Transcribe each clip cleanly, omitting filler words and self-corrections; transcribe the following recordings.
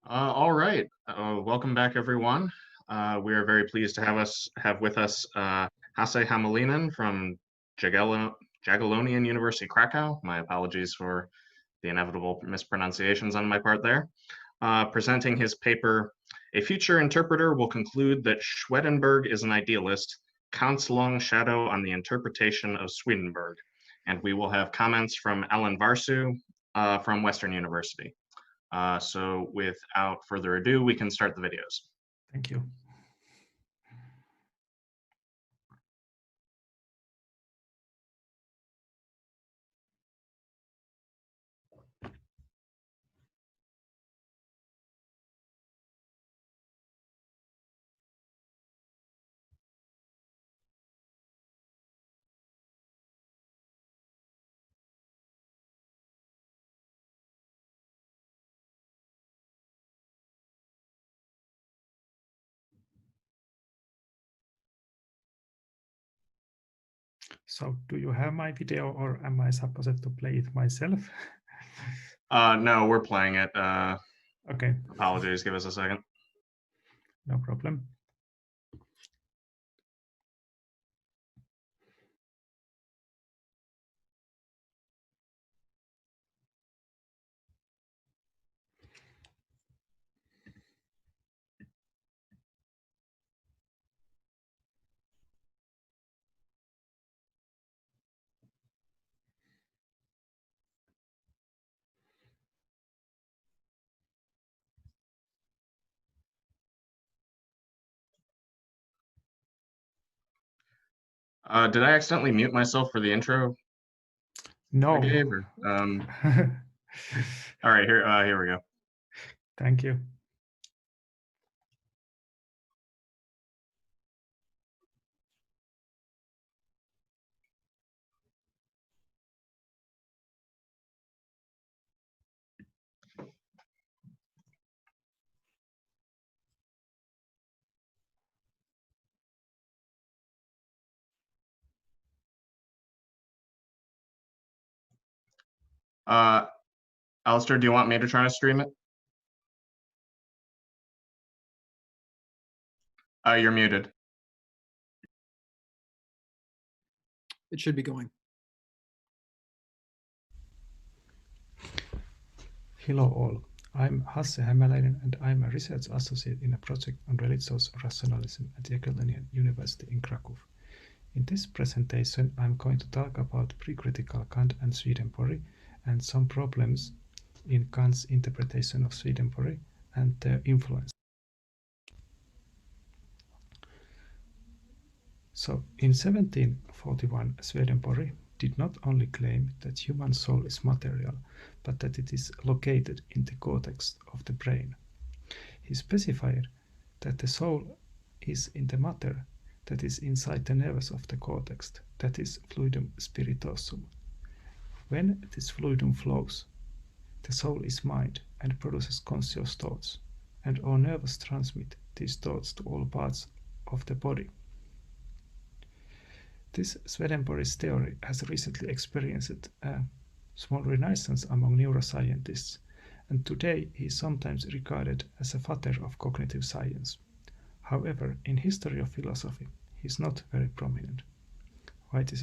All right. Welcome back, everyone. We are very pleased to have with us Hasse Hämäläinen from Jagiellonian University, Krakow. My apologies for the inevitable mispronunciations on my part there. Presenting his paper, A Future Interpreter Will Conclude That Swedenborg is an Idealist, Kant's Long Shadow on the Interpretation of Swedenborg. And we will have comments from Alin Varciu from Western University. So without further ado, we can start the videos. Thank you. So do you have my video or am I supposed to play it myself? No, we're playing it. Okay. Apologies, give us a second. No problem. Did I accidentally mute myself for the intro? No. I gave, or, all right, here we go. Thank you. Alistair, do you want me to try to stream it? You're muted. It should be going. Hello all. I'm Hasse Hämäläinen and I'm a research associate in a project on religious rationalism at Jagiellonian University in Krakow. In this presentation, I'm going to talk about pre-critical Kant and Swedenborg and some problems in Kant's interpretation of Swedenborg and their influence. So, in 1741, Swedenborg did not only claim that human soul is material, but that it is located in the cortex of the brain. He specified that the soul is in the matter that is inside the nerves of the cortex, that is fluidum spiritosum. When this fluidum flows, the soul is mind and produces conscious thoughts, and our nerves transmit these thoughts to all parts of the body. This Swedenborg's theory has recently experienced a small renaissance among neuroscientists, and today he is sometimes regarded as a father of cognitive science. However, in history of philosophy, he is not very prominent. Why this?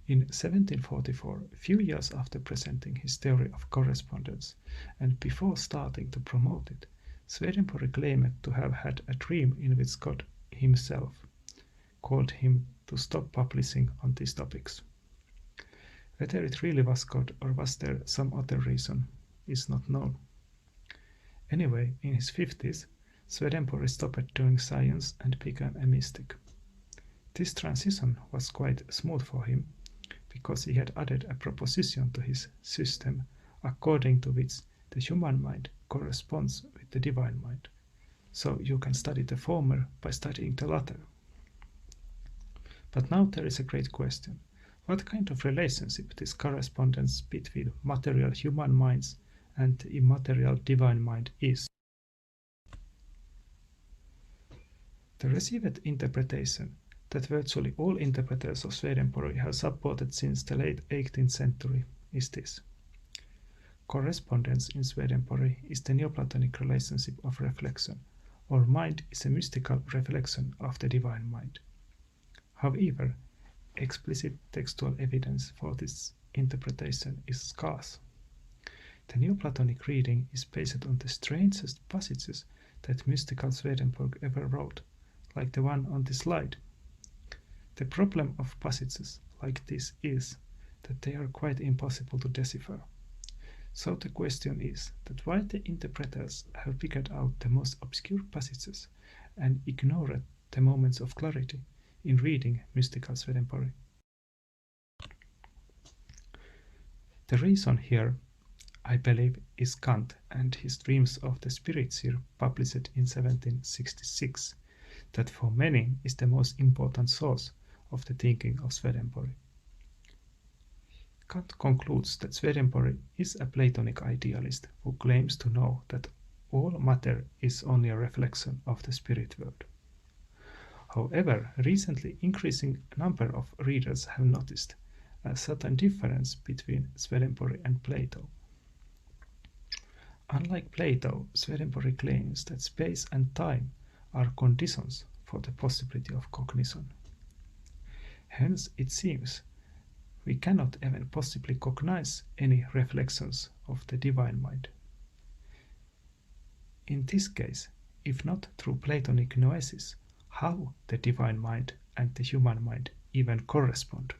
In 1744, a few years after presenting his theory of correspondence, and before starting to promote it, Swedenborg claimed to have had a dream in which God himself called him to stop publishing on these topics. Whether it really was God or was there some other reason is not known. Anyway, in his 50s, Swedenborg stopped doing science and became a mystic. This transition was quite smooth for him, because he had added a proposition to his system according to which the human mind corresponds with the divine mind. So you can study the former by studying the latter. But now there is a great question. What kind of relationship this correspondence between material human minds and the immaterial divine mind is? The received interpretation that virtually all interpreters of Swedenborg have supported since the late 18th century is this. correspondence in Swedenborg is the Neoplatonic relationship of reflection, or mind is a mystical reflection of the divine mind. However, explicit textual evidence for this interpretation is scarce. The Neoplatonic reading is based on the strangest passages that mystical Swedenborg ever wrote, like the one on this slide. The problem of passages like this is that they are quite impossible to decipher. So the question is that why the interpreters have figured out the most obscure passages and ignored the moments of clarity in reading mystical Swedenborg. The reason here, I believe, is Kant and his Dreams of the Spirit-Seer, published in 1766, that for many is the most important source of the thinking of Swedenborg. Kant concludes that Swedenborg is a Platonic idealist who claims to know that all matter is only a reflection of the spirit world. However, recently increasing number of readers have noticed a certain difference between Swedenborg and Plato. Unlike Plato, Swedenborg claims that space and time are conditions for the possibility of cognition. Hence, it seems we cannot even possibly cognize any reflections of the divine mind. In this case, if not through Platonic noesis, how the divine mind and the human mind even correspond?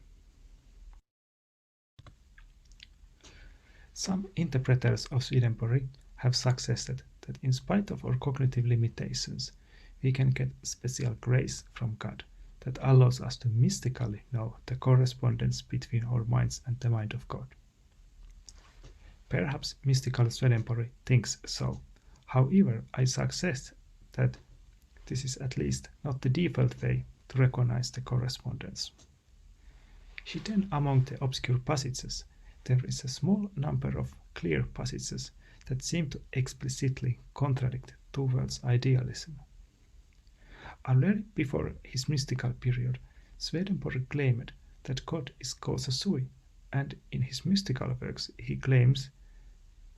Some interpreters of Swedenborg have suggested that in spite of our cognitive limitations, we can get special grace from God that allows us to mystically know the correspondence between our minds and the mind of God. Perhaps mystical Swedenborg thinks so. However, I suggest that this is at least not the default way to recognize the correspondence. Hidden among the obscure passages, there is a small number of clear passages that seem to explicitly contradict towards idealism. Already before his mystical period, Swedenborg claimed that God is causa sui, and in his mystical works he claims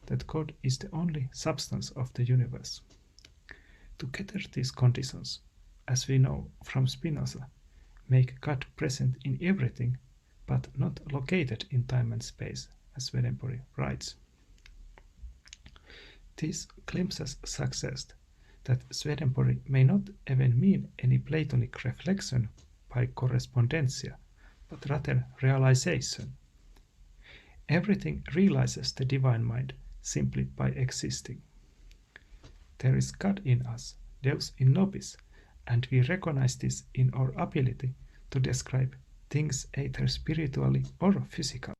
that God is the only substance of the universe. Together these conditions, as we know from Spinoza, make God present in everything but not located in time and space, as Swedenborg writes. These glimpses suggest that Swedenborg may not even mean any Platonic reflection by correspondentia, but rather realization. Everything realizes the divine mind simply by existing. There is God in us, Deus in nobis, and we recognize this in our ability to describe things either spiritually or physically.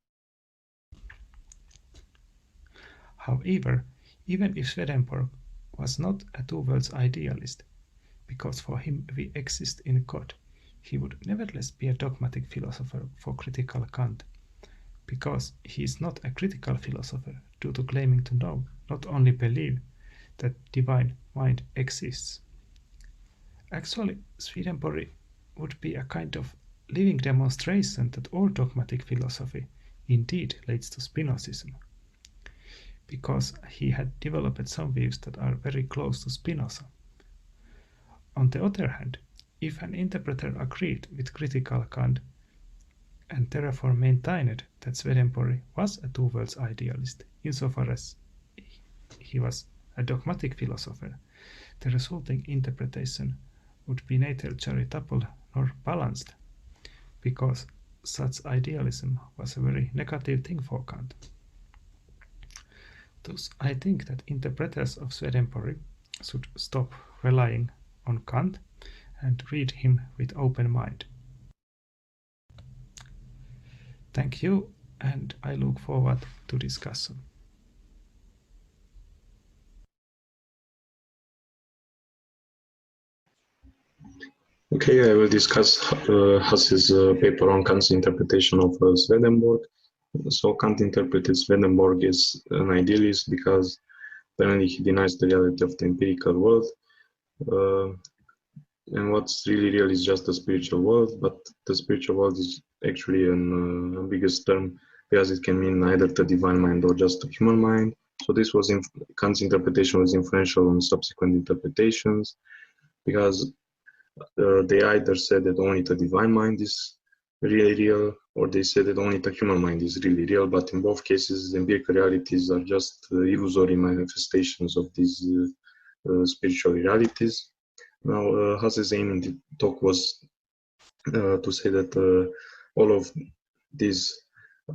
However, even if Swedenborg was not a two-worlds idealist, because for him we exist in God, he would nevertheless be a dogmatic philosopher for critical Kant, because he is not a critical philosopher due to claiming to know, not only believe, that divine mind exists. Actually, Swedenborg would be a kind of living demonstration that all dogmatic philosophy indeed leads to Spinozism, because he had developed some views that are very close to Spinoza. On the other hand, if an interpreter agreed with critical Kant and therefore maintained that Swedenborg was a two-worlds idealist insofar as he was a dogmatic philosopher, the resulting interpretation would be neither charitable nor balanced, because such idealism was a very negative thing for Kant. Thus, I think that interpreters of Swedenborg should stop relying on Kant and read him with open mind. Thank you, and I look forward to discussion. Okay, I will discuss Hasse's paper on Kant's interpretation of Swedenborg. So Kant interpreted Swedenborg as an idealist because apparently he denies the reality of the empirical world. And what's really real is just the spiritual world, but the spiritual world is actually an ambiguous term because it can mean either the divine mind or just the human mind. So this was Kant's interpretation was influential on subsequent interpretations, because they either said that only the divine mind is really real, or they said that only the human mind is really real. But in both cases, empirical realities are just illusory manifestations of these spiritual realities. Now, Hasse's aim in the talk was to say that all of these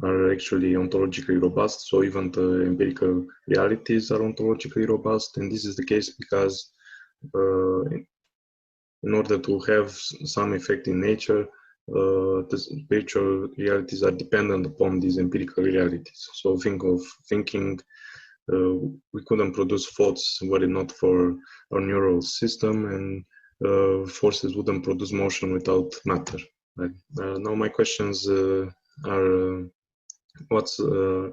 are actually ontologically robust, so even the empirical realities are ontologically robust, and this is the case because in order to have some effect in nature, the spiritual realities are dependent upon these empirical realities. So think of thinking, we couldn't produce thoughts were it not for our neural system, and forces wouldn't produce motion without matter. Right? Now my questions are, what's the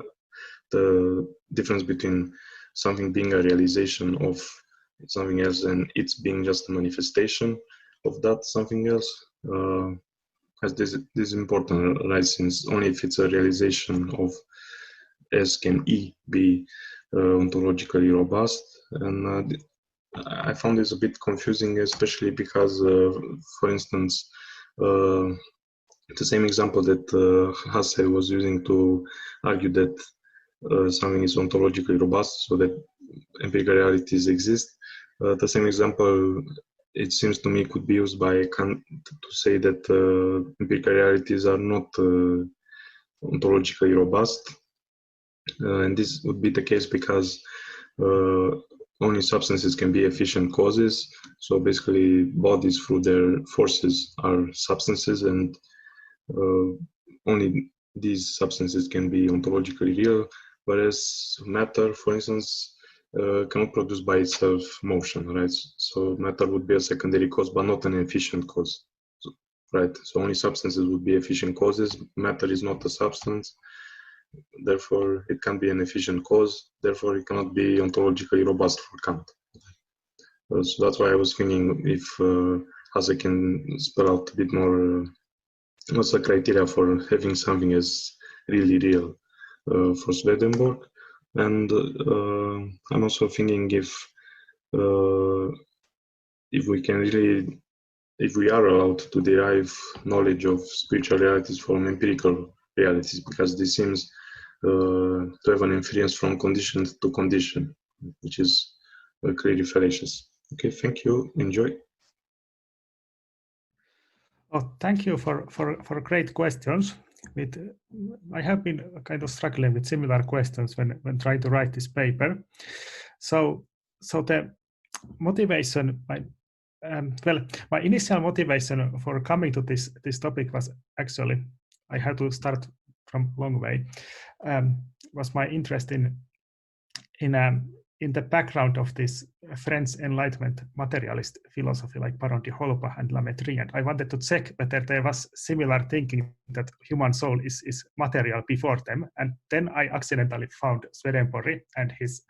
difference between something being a realization of something else and it's being just a manifestation of that something else? As this is important, right? Since only if it's a realization of S can E be ontologically robust. And I found this a bit confusing, especially because, for instance, the same example that Hasse was using to argue that something is ontologically robust, so that empirical realities exist. The same example, it seems to me, could be used by Kant to say that empirical realities are not ontologically robust. And this would be the case because only substances can be efficient causes. So basically, bodies through their forces are substances, and only these substances can be ontologically real, whereas matter, for instance, cannot produce by itself motion, right? So matter would be a secondary cause, but not an efficient cause, right? So only substances would be efficient causes. Matter is not a substance, therefore it can't be an efficient cause, therefore it cannot be ontologically robust for Kant. So that's why I was thinking if Hasse can spell out a bit more what's the criteria for having something as really real for Swedenborg. And I'm also thinking if we can really, if we are allowed to derive knowledge of spiritual realities from empirical realities, because this seems to have an inference from condition to condition, which is clearly fallacious. Okay, thank you. Enjoy. Oh, thank you for great questions. I have been kind of struggling with similar questions when trying to write this paper. So the motivation, my initial motivation for coming to this topic was actually, I had to start from long way, was my interest in the background of this French Enlightenment materialist philosophy like Baron de Holbach and Lamm. And I wanted to check whether there was similar thinking that human soul is material before them. And then I accidentally found Swedenborg and his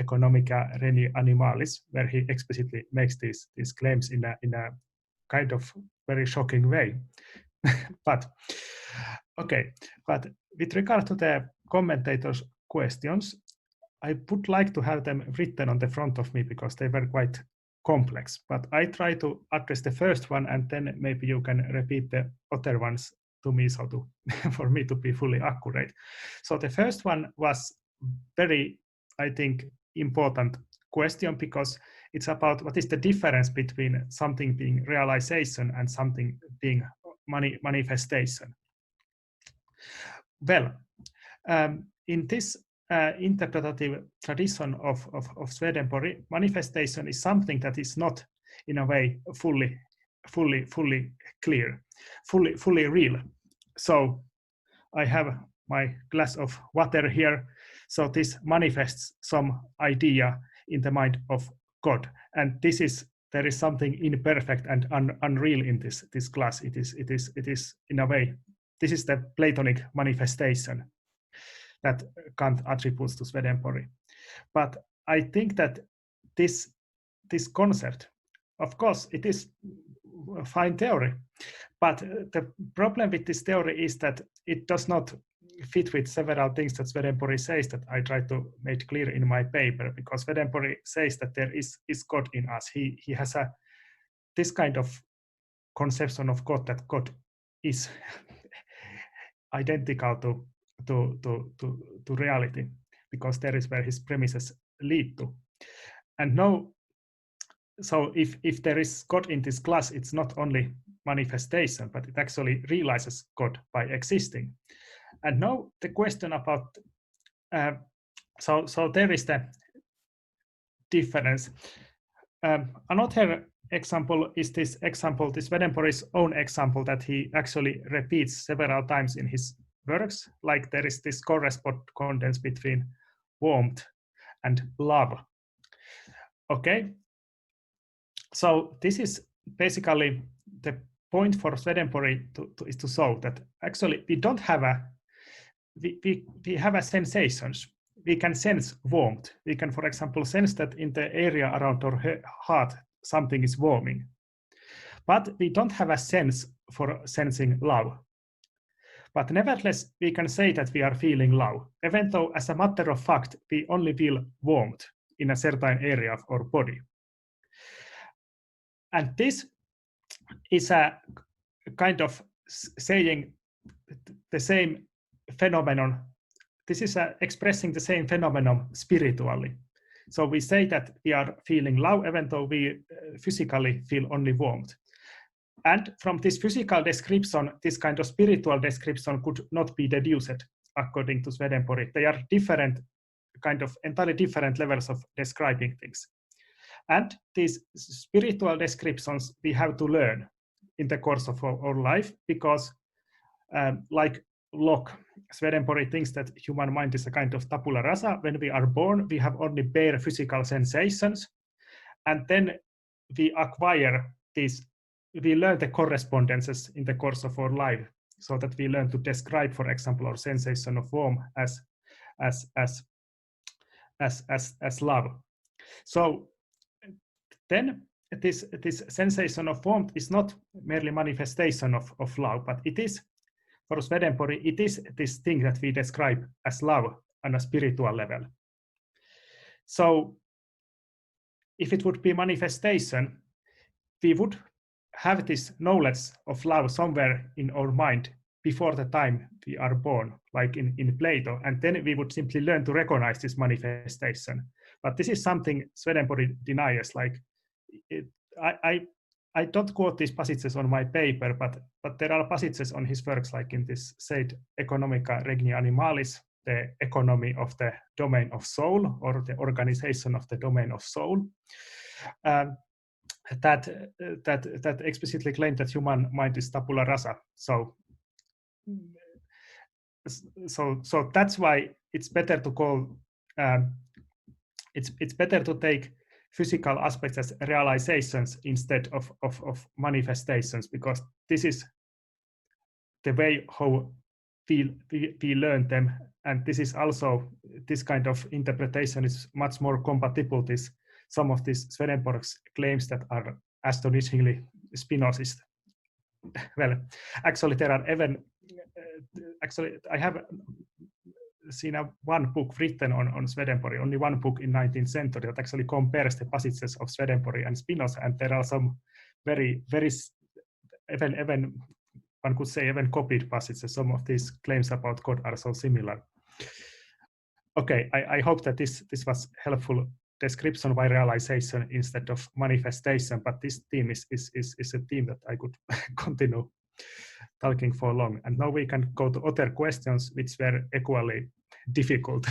Economica Reni Animalis, where he explicitly makes these claims in a kind of very shocking way. But with regard to the commentators' questions, I would like to have them written on the front of me because they were quite complex. But I try to address the first one, and then maybe you can repeat the other ones to me, so to for me to be fully accurate. So the first one was very, I think, important question, because it's about what is the difference between something being realization and something being manifestation. Well, in this interpretative tradition of Swedenborg, manifestation is something that is not, in a way, fully clear, fully real. So I have my glass of water here. So this manifests some idea in the mind of God, and there is something imperfect and unreal in this glass. It is in a way, this is the Platonic manifestation that Kant attributes to Swedenborg. But I think that this concept, of course, it is a fine theory, but the problem with this theory is that it does not fit with several things that Swedenborg says that I try to make clear in my paper, because Swedenborg says that there is God in us. He has this kind of conception of God, that God is identical to reality, because there is where his premises lead to. And now, so if there is God in this class, it's not only manifestation, but it actually realizes God by existing. And now the question about, so there is the difference. Another example is this Swedenborg's own example that he actually repeats several times in his works, like there is this correspondence between warmth and love. Okay, so this is basically the point for Swedenborg is to show that actually we don't have we have a sensations. We can sense warmth. We can, for example, sense that in the area around our heart something is warming. But we don't have a sense for sensing love. But nevertheless, we can say that we are feeling love, even though as a matter of fact, we only feel warmth in a certain area of our body. And this is a kind of saying the same phenomenon. This is expressing the same phenomenon spiritually. So we say that we are feeling love, even though we physically feel only warmth. And from this physical description, this kind of spiritual description could not be deduced, according to Swedenborg. They are different, kind of entirely different levels of describing things. And these spiritual descriptions we have to learn in the course of our life, because like Locke, Swedenborg thinks that human mind is a kind of tabula rasa. When we are born, we have only bare physical sensations, and then we acquire these, we learn the correspondences in the course of our life, so that we learn to describe, for example, our sensation of warmth as love. So then this sensation of warmth is not merely manifestation of love, but it is, for Swedenborg, it is this thing that we describe as love on a spiritual level. So if it would be manifestation, we would have this knowledge of love somewhere in our mind before the time we are born, like in Plato, and then we would simply learn to recognize this manifestation. But this is something Swedenborg denies. Like I don't quote these passages on my paper, but there are passages on his works, like in this said Economica Regni Animalis, the economy of the domain of soul, or the organization of the domain of soul, that explicitly claim that human mind is tabula rasa. So that's why it's better to call it's better to take physical aspects as realizations instead of manifestations, because this is the way how we learn them, and this is also, this kind of interpretation is much more compatible with some of these Swedenborg's claims that are astonishingly Spinozist. Well, actually there are even actually I have seen one book written on Swedenborg, only one book in 19th century, that actually compares the passages of Swedenborg and Spinoza, and there are some very even one could say even copied passages. Some of these claims about God are so similar. Okay, I hope that this was helpful description by realization instead of manifestation, but this theme is a theme that I could continue talking for long. And now we can go to other questions which were equally difficult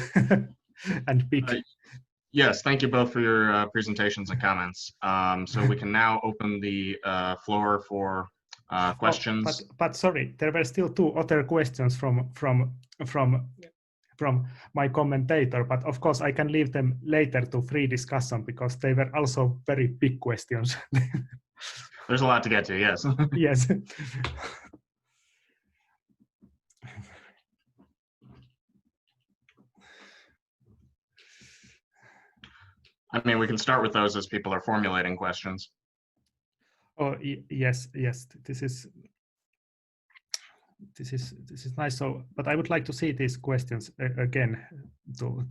and big. Yes, thank you both for your presentations and comments. So we can now open the floor for questions. But sorry, there were still two other questions from my commentator, but of course I can leave them later to free discussion, because they were also very big questions. There's a lot to get to, yes. Yes. I mean, we can start with those as people are formulating questions. Oh, yes. This this is nice. So, but I would like to see these questions again to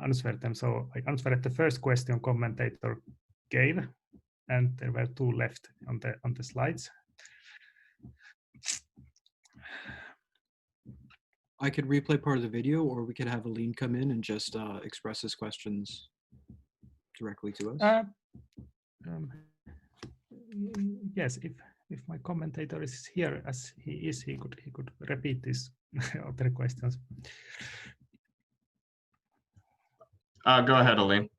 answer them. So I answered the first question commentator gave, and there were 2 left on the slides. I could replay part of the video, or we could have Alin come in and just express his questions directly to us. Yes, if my commentator is here as he is, he could repeat these other questions. Go ahead, Alin.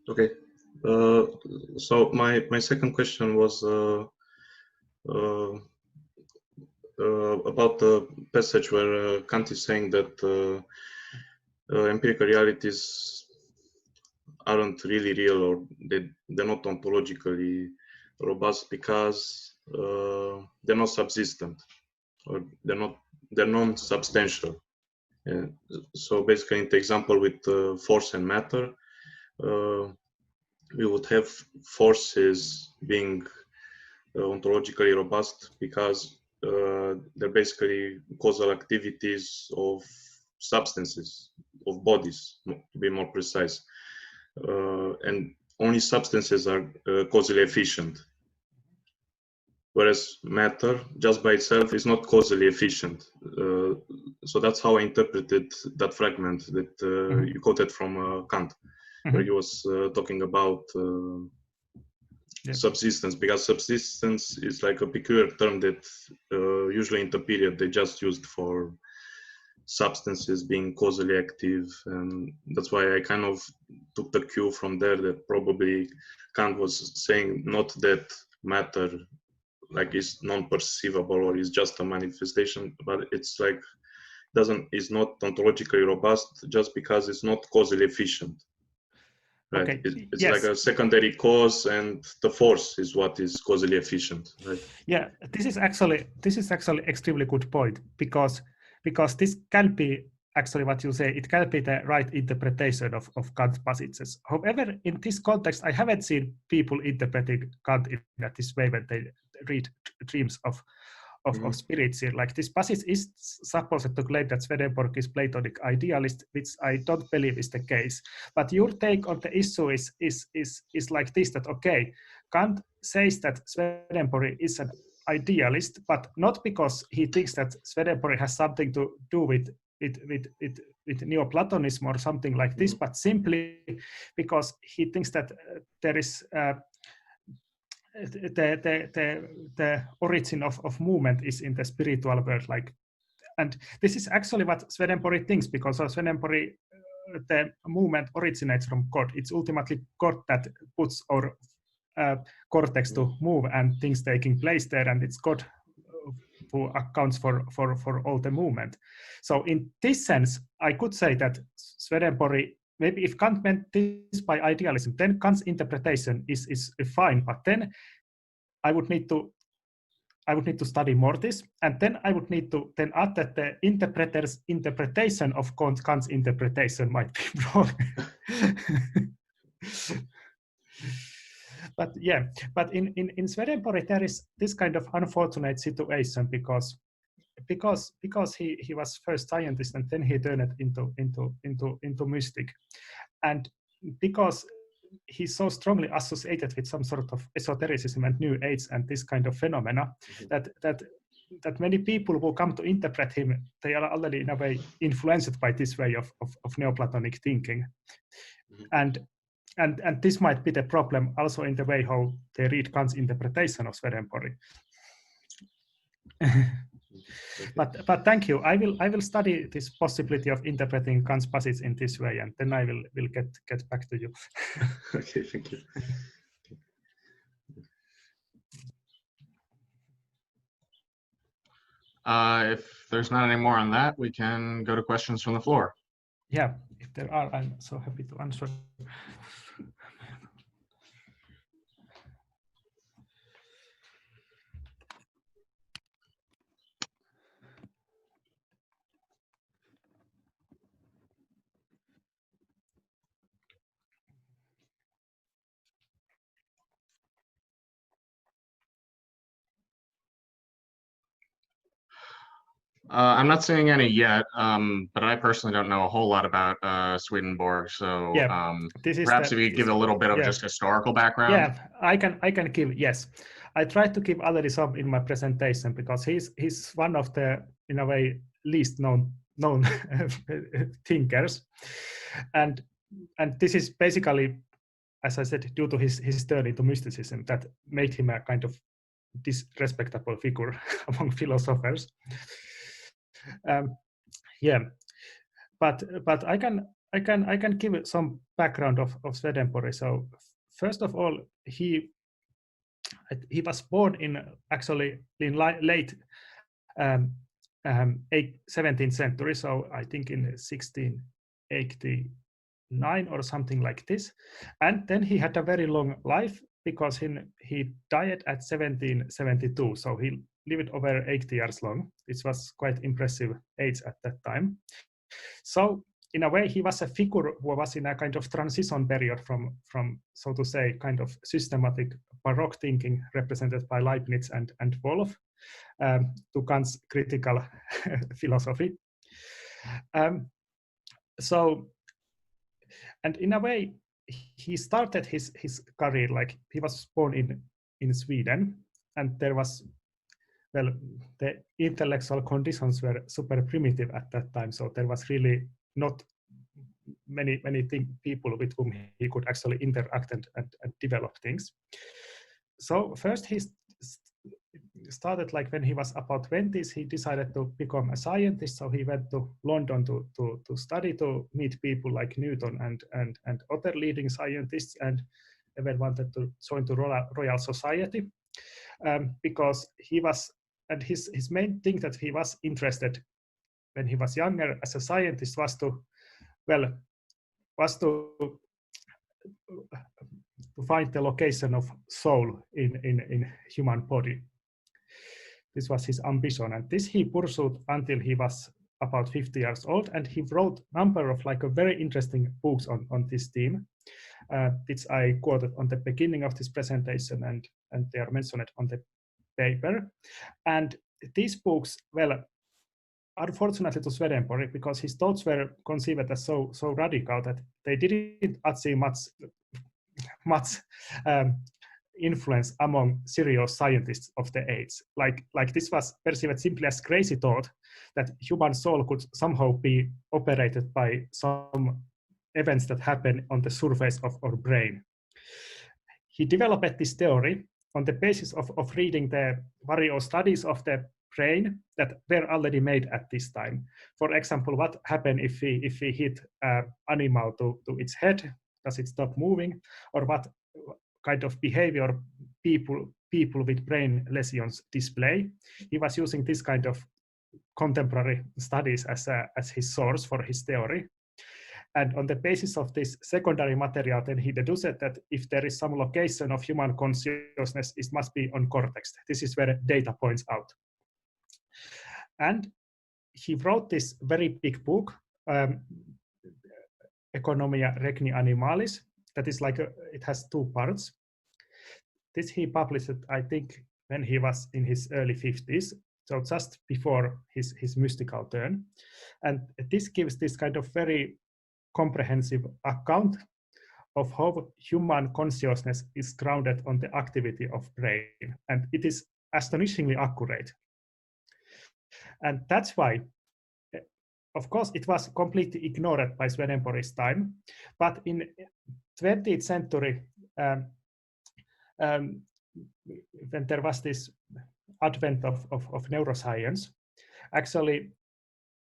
Okay. So my second question was about the passage where Kant is saying that empirical realities aren't really real, or they're not ontologically robust because they're not subsistent, or they're non-substantial. So basically, in the example with force and matter, we would have forces being ontologically robust because they're basically causal activities of substances, of bodies, to be more precise. And only substances are causally efficient. Whereas matter, just by itself, is not causally efficient. So that's how I interpreted that fragment that you quoted from Kant, where he was talking about subsistence, because subsistence is like a peculiar term that usually in the period they just used for substances being causally active, and that's why I kind of took the cue from there that probably Kant was saying not that matter like is non-perceivable or is just a manifestation, but it's like is not ontologically robust just because it's not causally efficient. Right. Okay. It's yes. like a secondary cause, and the force is what is causally efficient. Right. Yeah, this is actually extremely good point, because this can be actually what you say. It can be the right interpretation of Kant's passages. However, in this context, I haven't seen people interpreting Kant in this way when they read dreams of Spirit-Seer. Like, this passage is supposed to claim that Swedenborg is Platonic idealist, which I don't believe is the case. But your take on the issue is like this: that okay, Kant says that Swedenborg is an idealist, but not because he thinks that Swedenborg has something to do with Neoplatonism or something like this, but simply because he thinks that there is the origin of movement is in the spiritual world. Like, and this is actually what Swedenborg thinks, because Swedenborg, the movement originates from God. It's ultimately God that puts our cortex to move and things taking place there, and it's God who accounts for all the movement. So in this sense, I could say that Swedenborg, maybe if Kant meant this by idealism, then Kant's interpretation is fine, but then I would need to study more this, and then I would need to then add that the interpreter's interpretation of Kant's interpretation might be wrong. But yeah, but in Swedenborg there is this kind of unfortunate situation because he was first scientist and then he turned into mystic, and because he's so strongly associated with some sort of esotericism and New Age and this kind of phenomena that many people who come to interpret him, they are already in a way influenced by this way of Neoplatonic thinking, and this might be the problem also in the way how they read Kant's interpretation of Swedenborg. But thank you. I will study this possibility of interpreting Kant's passage in this way, and then I will get back to you. Okay, thank you. If there's not any more on that, we can go to questions from the floor. Yeah, if there are, I'm so happy to answer. I'm not seeing any yet, but I personally don't know a whole lot about Swedenborg. So this is perhaps if you give a little bit of just historical background. Yeah, I can give, yes. I tried to give already some in my presentation because he's one of the, in a way, least known thinkers, and this is basically, as I said, due to his turn into mysticism that made him a kind of disrespectable figure among philosophers. Yeah, but I can give some background of Swedenborg. So first of all, he was born in actually in late 17th century, so I think in 1689 or something like this. And then he had a very long life because he died at 1772, so he lived over 80 years long. It was quite impressive age at that time. So in a way, he was a figure who was in a kind of transition period from so to say, kind of systematic Baroque thinking represented by Leibniz and Wolf to Kant's critical philosophy. So, and in a way, he started his career like he was born in Sweden, and there was, well, the intellectual conditions were super primitive at that time, so there was really not many people with whom he could actually interact and develop things. So first he started like when he was about 20s, he decided to become a scientist. So he went to London to study, to meet people like Newton and other leading scientists, and even wanted to join the Royal Society because he was, and his main thing that he was interested when he was younger as a scientist was to find the location of soul in human body. This was his ambition, and this he pursued until he was about 50 years old, and he wrote a number of like a very interesting books on this theme, which I quoted on the beginning of this presentation, and they are mentioned on the paper. And these books, well, unfortunately to Swedenborg, because his thoughts were conceived as so radical that they didn't achieve much influence among serious scientists of the age. Like this was perceived simply as crazy thought that human soul could somehow be operated by some events that happen on the surface of our brain. He developed this theory on the basis of reading the various studies of the brain that were already made at this time. For example, what happened if we hit an animal to its head? Does it stop moving? Or what kind of behavior people with brain lesions display? He was using this kind of contemporary studies as his source for his theory. And on the basis of this secondary material, then he deduced that if there is some location of human consciousness, it must be on cortex. This is where data points out. And he wrote this very big book, Economia Regni Animalis, that is like, it has two parts. This he published, I think, when he was in his early 50s, so just before his mystical turn. And this gives this kind of very comprehensive account of how human consciousness is grounded on the activity of brain. And it is astonishingly accurate. And that's why, of course, it was completely ignored by Swedenborg's time. But in 20th century, when there was this advent of neuroscience, actually,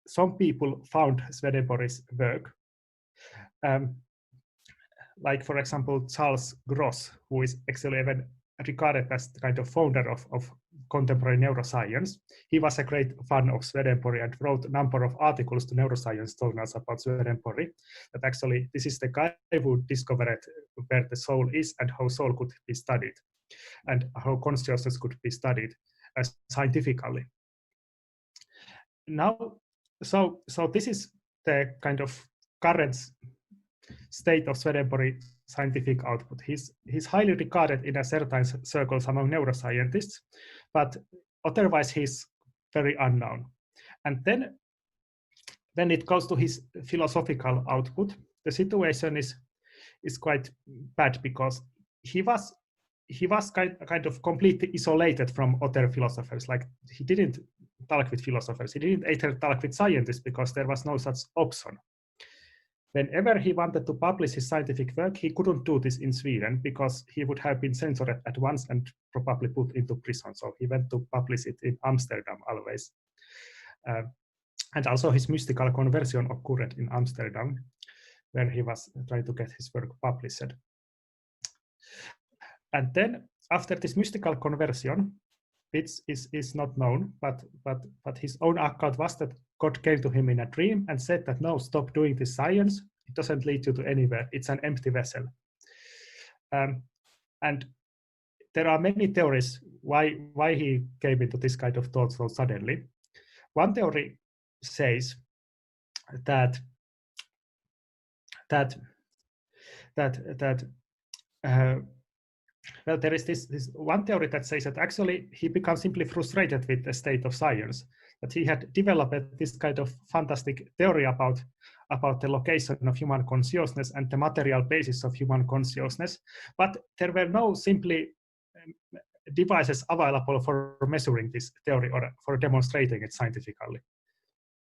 some people found Swedenborg's work. Like, for example, Charles Gross, who is actually even regarded as the kind of founder of contemporary neuroscience. He was a great fan of Swedenborg and wrote a number of articles to neuroscience journals about Swedenborg. But actually, this is the guy who discovered where the soul is and how soul could be studied and how consciousness could be studied scientifically. Now, so this is the kind of current state of Swedenborg scientific output. He's highly regarded in a certain circles among neuroscientists, but otherwise he's very unknown. And then it goes to his philosophical output. The situation is quite bad because he was kind of completely isolated from other philosophers. Like, he didn't talk with philosophers. He didn't either talk with scientists because there was no such option. Whenever he wanted to publish his scientific work, he couldn't do this in Sweden because he would have been censored at once and probably put into prison. So he went to publish it in Amsterdam always. And also his mystical conversion occurred in Amsterdam, where he was trying to get his work published. And then after this mystical conversion, which is not known, but his own account was that God came to him in a dream and said that, no, stop doing this science. It doesn't lead you to anywhere. It's an empty vessel. And there are many theories why he came into this kind of thought so suddenly. One theory says that well, there is this one theory that says that actually he becomes simply frustrated with the state of science, that he had developed this kind of fantastic theory about the location of human consciousness and the material basis of human consciousness, but there were no simply devices available for measuring this theory or for demonstrating it scientifically.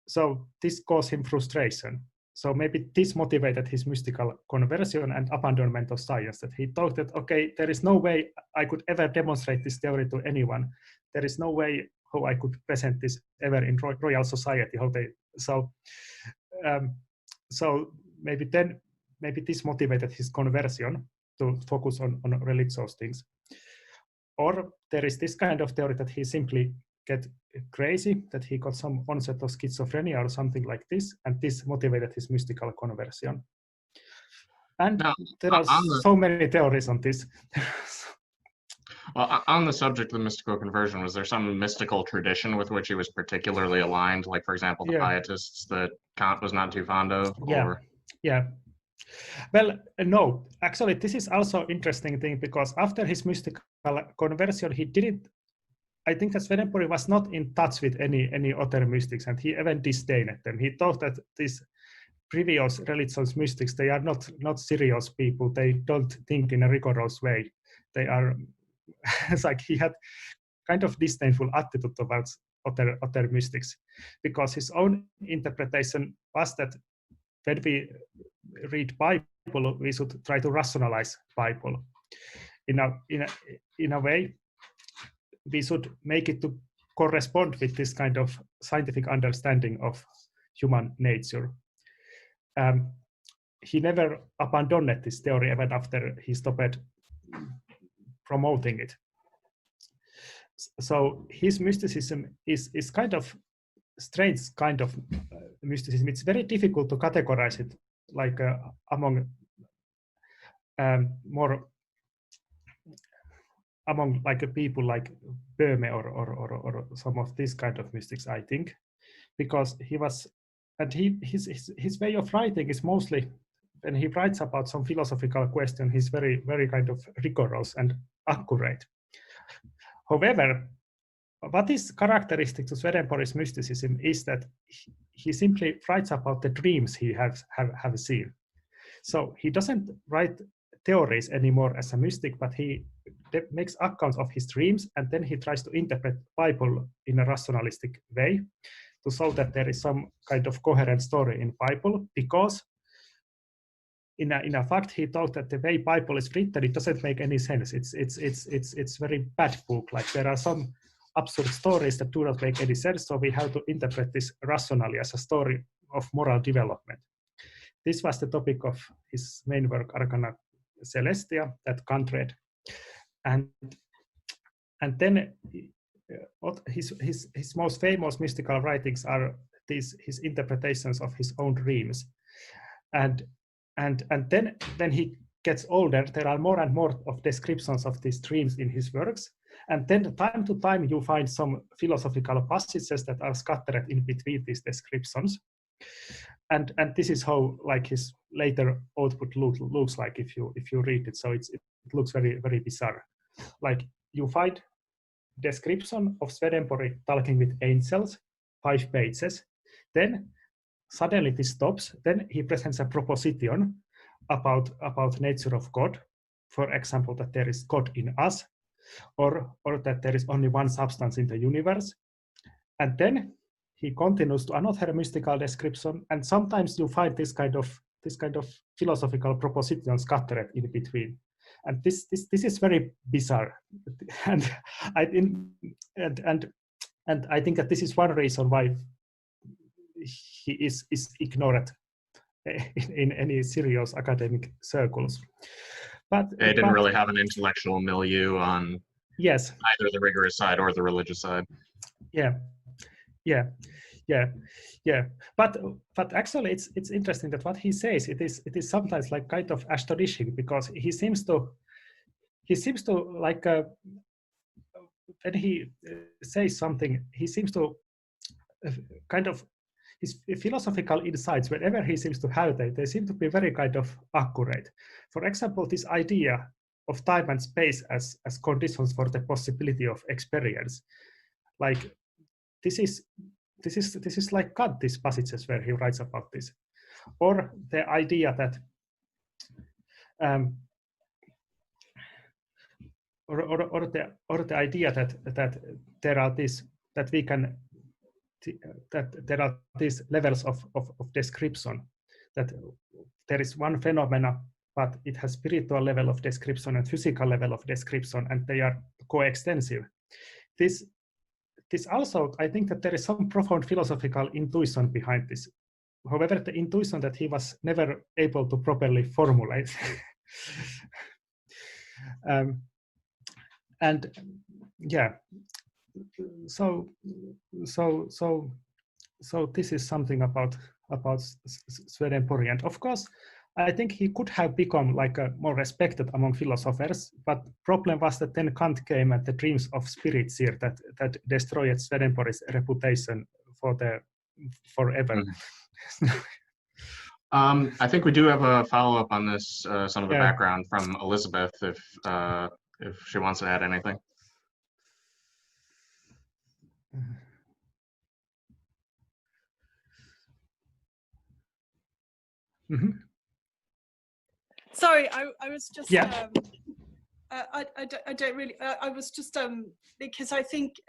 So this caused him frustration. So maybe this motivated his mystical conversion and abandonment of science, that he thought that, okay, there is no way I could ever demonstrate this theory to anyone. There is no way how I could present this ever in Royal Society. So maybe this motivated his conversion to focus on religious things. Or there is this kind of theory that he simply get crazy, that he got some onset of schizophrenia or something like this, and this motivated his mystical conversion. And now, there are so many theories on this. Well, on the subject of the mystical conversion, was there some mystical tradition with which he was particularly aligned? Like, for example, the pietists that Kant was not too fond of? Yeah. Well, no. Actually, this is also interesting thing, because after his mystical conversion, he didn't. I think that Swedenborg was not in touch with any other mystics, and he even disdained them. He thought that these previous religious mystics, they are not serious people. They don't think in a rigorous way. They are. It's like he had kind of disdainful attitude towards other mystics, because his own interpretation was that when we read Bible, we should try to rationalize Bible in a way. We should make it to correspond with this kind of scientific understanding of human nature. He never abandoned this theory even after he stopped promoting it. So his mysticism is kind of strange kind of mysticism. It's very difficult to categorize it like among like people like Böhme or some of these kind of mystics, I think, because his way of writing is mostly, when he writes about some philosophical question, he's very, very kind of rigorous and accurate. However, what is characteristic to Swedenborg's mysticism is that he simply writes about the dreams he have seen. So he doesn't write theories anymore as a mystic, but he makes accounts of his dreams, and then he tries to interpret Bible in a rationalistic way to show that there is some kind of coherent story in Bible, because in a fact he thought that the way Bible is written, it doesn't make any sense. It's very bad book. Like, there are some absurd stories that do not make any sense, so we have to interpret this rationally as a story of moral development. This was the topic of his main work, Arcana Celestia, that Kant read. And then his most famous mystical writings are his interpretations of his own dreams. And then when he gets older, there are more and more of descriptions of these dreams in his works. And then time to time you find some philosophical passages that are scattered in between these descriptions. And this is how like his later output looks like if you read it. So it looks very, very bizarre. Like, you find description of Swedenborg talking with angels, 5 pages. Then suddenly this stops. Then he presents a proposition about nature of God. For example, that there is God in us, or that there is only one substance in the universe. And then he continues to another mystical description, and sometimes you find this kind of philosophical propositions scattered in between. And this is very bizarre. And I think that this is one reason why he is ignored in any serious academic circles. But they didn't really have an intellectual milieu on yes, either the rigorous side or the religious side. Yeah. But actually, it's interesting that what he says, it is sometimes like kind of astonishing, because he seems to like when he says something, he seems to kind of, his philosophical insights, whenever he seems to have them, they seem to be very kind of accurate. For example, this idea of time and space as conditions for the possibility of experience, like this is like Kant, these passages where he writes about this, or the idea that or the idea that there are these, that we can, that there are these levels of description, that there is one phenomena, but it has spiritual level of description and physical level of description, and they are coextensive. This also, I think that there is some profound philosophical intuition behind this. However, the intuition that he was never able to properly formulate. And yeah, so this is something about Swedenborg. And of course, I think he could have become like a more respected among philosophers, but problem was that then Kant came and the dreams of Spirit-Seer that destroyed Swedenborg's reputation forever. I think we do have a follow-up on this, some of the Yeah. background from Elizabeth, if she wants to add anything. Mm-hmm. Sorry, I was just. Yeah. I don't really. I was just because I think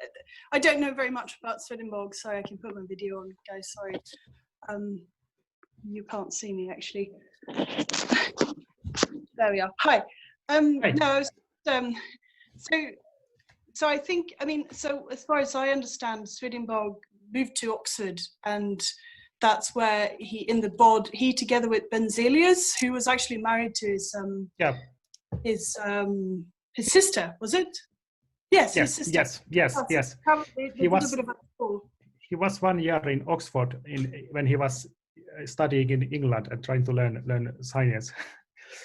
I don't know very much about Swedenborg. Sorry, I can put my video on, guys. Sorry, you can't see me actually. There we are. Hi. Hi. No, I was, so I think, I mean, so as far as I understand, Swedenborg moved to Oxford, and that's where he together with Benz, who was actually married to his sister, was it? Yes, his sister. Yes. He was 1 year in Oxford when he was studying in England and trying to learn science.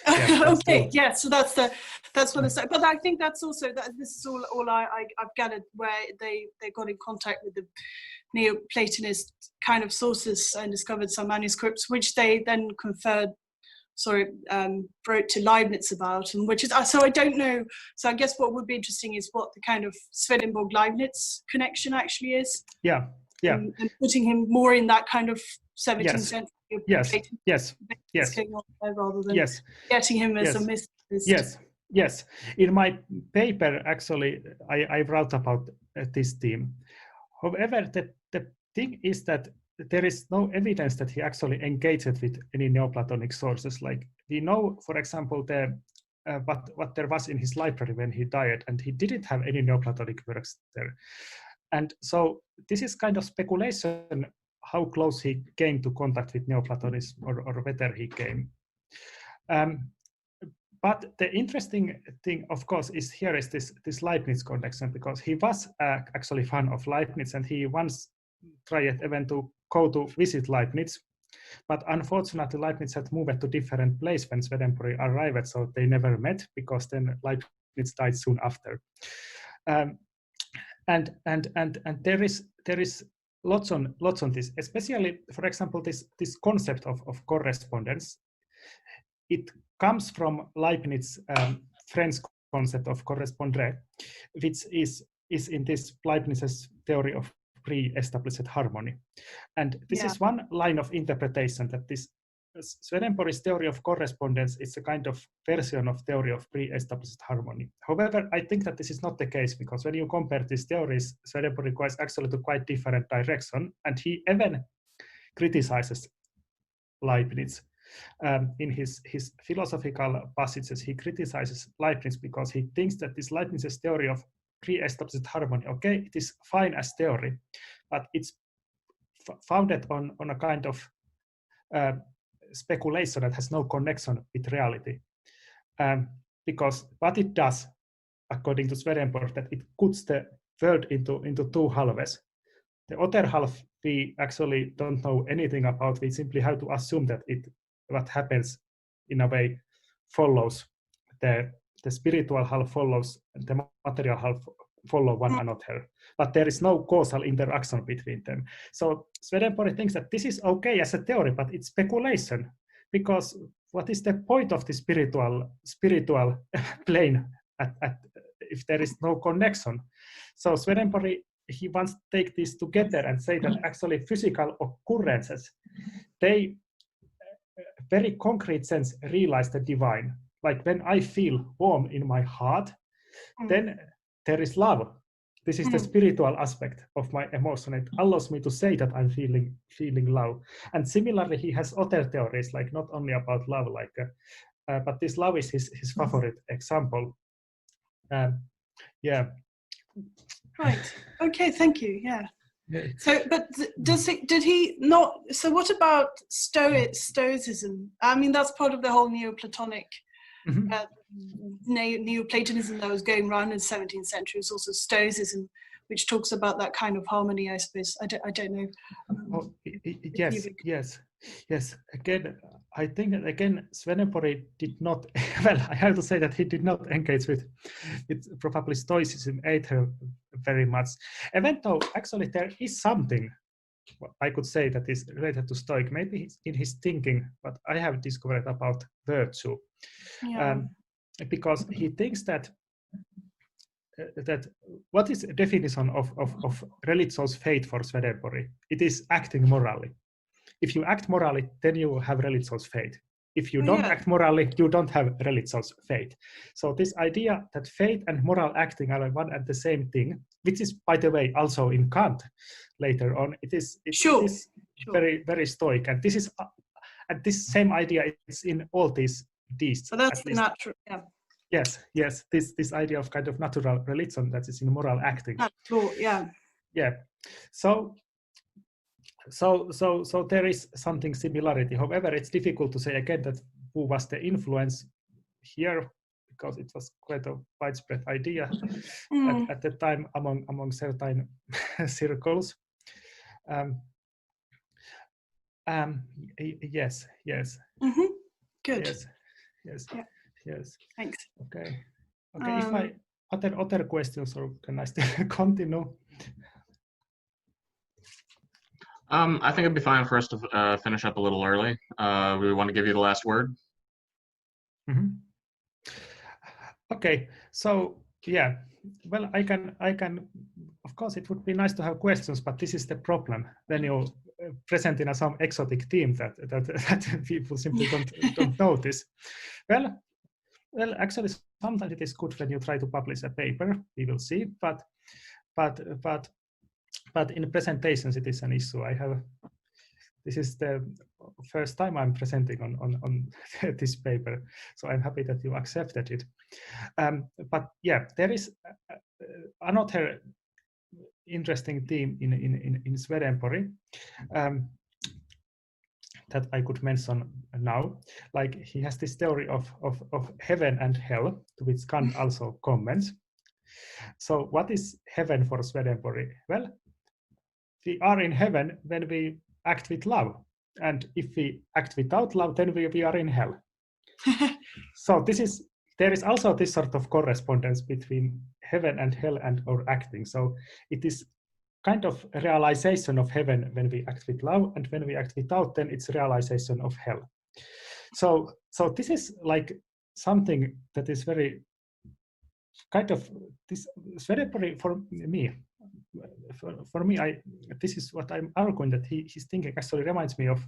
Okay, yeah, so that's what I said. But I think that's also this is all I've gathered, where they got in contact with the Neoplatonist kind of sources and discovered some manuscripts, which they then wrote to Leibniz about, and which is, so I don't know. So I guess what would be interesting is what the kind of Swedenborg-Leibniz connection actually is. Yeah. And putting him more in that kind of 17th century. Yes. Rather than getting him as a mysticist. Yes. In my paper, actually, I wrote about this theme. However, the thing is that there is no evidence that he actually engaged with any Neoplatonic sources. Like, we know, for example, what there was in his library when he died, and he didn't have any Neoplatonic works there. And so this is kind of speculation how close he came to contact with Neoplatonism, or whether he came. But the interesting thing, of course, is this Leibniz connection, because he was actually fan of Leibniz, and he once tried even to go to visit Leibniz. But unfortunately, Leibniz had moved to different place when Swedenborg arrived, so they never met, because then Leibniz died soon after. And there is lots on this, especially, for example, this concept of correspondence. It comes from Leibniz's French concept of correspondre, which is in this Leibniz's theory of pre-established harmony. And this Yeah. is one line of interpretation, that this Swedenborg's theory of correspondence is a kind of version of theory of pre-established harmony. However, I think that this is not the case, because when you compare these theories, Swedenborg goes actually to quite different direction, and he even criticizes Leibniz. In his philosophical passages, he criticizes Leibniz because he thinks that this Leibniz's theory of pre-established harmony, okay, it is fine as theory, but it's founded on a kind of speculation that has no connection with reality. Because what it does, according to Swedenborg, that it cuts the world into two halves. The other half we actually don't know anything about. We simply have to assume that what happens in a way follows the spiritual half follows the material half follow one another, but there is no causal interaction between them. So Swedenborg thinks that this is okay as a theory, but it's speculation, because what is the point of the spiritual plane if there is no connection? So Swedenborg, he wants to take this together and say that actually physical occurrences, they very concrete sense realize the divine. Like when I feel warm in my heart, then there is love. This is the spiritual aspect of my emotion. It allows me to say that I'm feeling love. And similarly, he has other theories, like not only about love, like but this love is his favorite example. Yeah. Right. Okay. Thank you. Yeah. So, but did he not? So, what about Stoicism? I mean, that's part of the whole Neoplatonic. Neoplatonism that was going around in the 17th century. Is also Stoicism, which talks about that kind of harmony, I suppose. I don't know. Yes. Again, I think that again Swedenborg did not. Well, I have to say that he did not engage with probably Stoicism either very much. Even though actually there is something I could say that is related to Stoic, maybe in his thinking, but I have discovered about virtue. Yeah. Because he thinks that what is the definition of religious faith for Swedenborg? It is acting morally. If you act morally, then you have religious faith. If you don't act morally, you don't have religious faith. So this idea that faith and moral acting are one and the same thing, which is, by the way, also in Kant later on, it is very, very Stoic. And this is and this same idea is in all these deists. So that's the natural, yeah. Yes. This idea of kind of natural religion that is in moral acting. Natural, yeah. Yeah. So there is something similarity. However, it's difficult to say again that who was the influence here, because it was quite a widespread idea at the time among certain circles. Yes. Good. Yes. Yeah. Yes. Thanks. Okay. If I other questions, or can I still continue? I think it'd be fine for us to finish up a little early. We want to give you the last word. Okay. So yeah. Well, I can. Of course, it would be nice to have questions, but this is the problem when you present in some exotic theme that people simply don't notice. Well, actually, sometimes it is good when you try to publish a paper. We will see, but in presentations it is an issue. This is the first time I'm presenting on this paper, so I'm happy that you accepted it. But yeah, there is another interesting theme in Swedenborg that I could mention now. Like, he has this theory of heaven and hell, to which Kant also comments. So what is heaven for Swedenborg? Well, we are in heaven when we act with love. And if we act without love, then we are in hell. So there is also this sort of correspondence between heaven and hell and our acting. So it is kind of a realization of heaven when we act with love, and when we act without, then it's realization of hell. So this is like something that is very kind of this Swedenborg, for me, for me, this is what I'm arguing, that his thinking actually reminds me of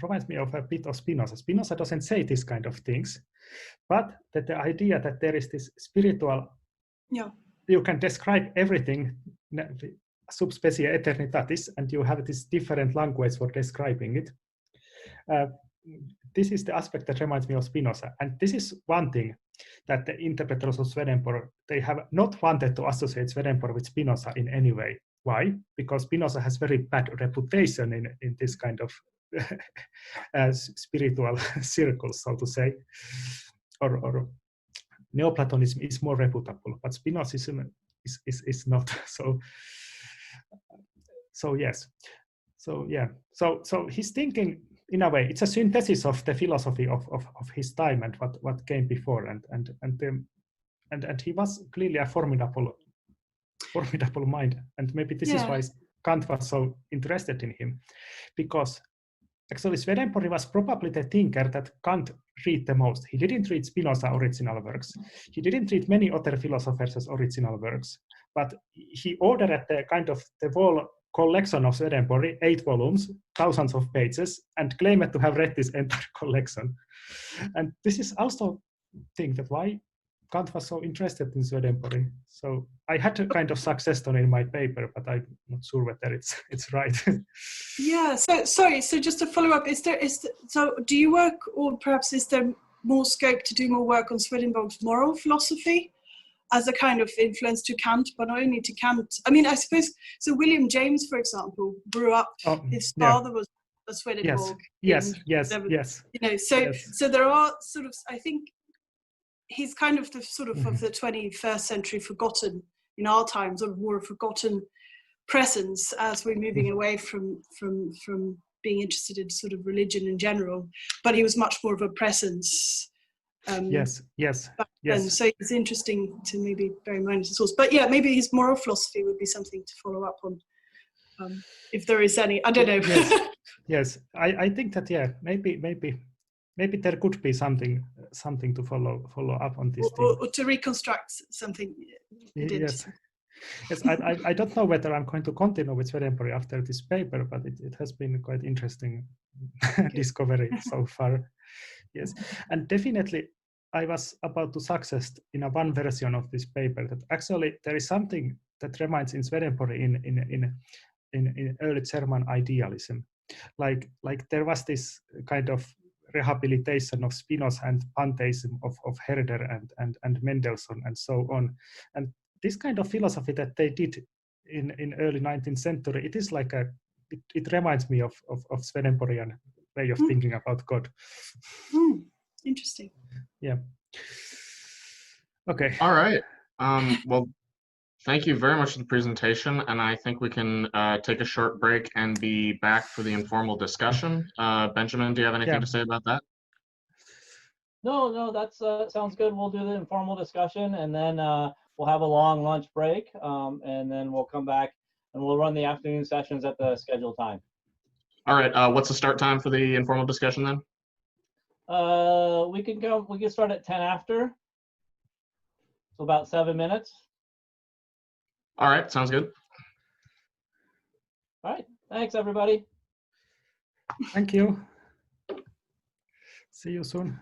reminds me of a bit of Spinoza. Spinoza doesn't say this kind of things, but that the idea that there is this spiritual, you can describe everything sub specie aeternitatis, and you have this different language for describing it. This is the aspect that reminds me of Spinoza, and this is one thing that the interpreters of Swedenborg, they have not wanted to associate Swedenborg with Spinoza in any way. Why? Because Spinoza has very bad reputation in this kind of spiritual circles, so to say, or Neoplatonism is more reputable, but Spinozism is not. So yes, so his thinking, in a way, it's a synthesis of the philosophy of his time and what came before, and he was clearly a formidable mind, and maybe this is why Kant was so interested in him, because actually Swedenborg was probably the thinker that Kant read the most. He didn't read Spinoza's original works. He didn't read many other philosophers' original works, but he ordered the whole collection of Swedenborg, 8 volumes, thousands of pages, and claimed to have read this entire collection. And this is also thing that why Kant was so interested in Swedenborg. So I had a kind of success story in my paper, but I'm not sure whether it's right. Yeah. So sorry. So just to follow up, so do you work, or perhaps is there more scope to do more work on Swedenborg's moral philosophy as a kind of influence to Kant, but not only to Kant? I mean, I suppose so. William James, for example, grew up. His father was a Swedenborg. Yes. You know. So there are sort of, I think, he's kind of the sort of of the 21st century forgotten, in our times, or more a forgotten presence as we're moving away from being interested in sort of religion in general. But he was much more of a presence. Yes. And so it's interesting to maybe bear in mind as a source. But yeah, maybe his moral philosophy would be something to follow up on, if there is any. I don't know. Yes. I think that maybe there could be something to follow up on this thing. Or to reconstruct something. Yes. I don't know whether I'm going to continue with Swedenborg after this paper, but it has been quite interesting discovery so far. Yes, and definitely I was about to success in one version of this paper that actually there is something that reminds in Swedenborg in early German idealism, like there was this kind of rehabilitation of Spinoza and pantheism of Herder and Mendelssohn and so on, and this kind of philosophy that they did in early 19th century, it is like it reminds me of Swedenborgian way of thinking about God. Interesting. Yeah. Okay. All right. Well, thank you very much for the presentation, and I think we can take a short break and be back for the informal discussion. Benjamin, do you have anything to say about that? No, that's sounds good. We'll do the informal discussion, and then we'll have a long lunch break, and then we'll come back and we'll run the afternoon sessions at the scheduled time. All right. What's the start time for the informal discussion then? We can start at 10 after, so about 7 minutes. All right, sounds good. All right, thanks everybody. Thank you. See you soon.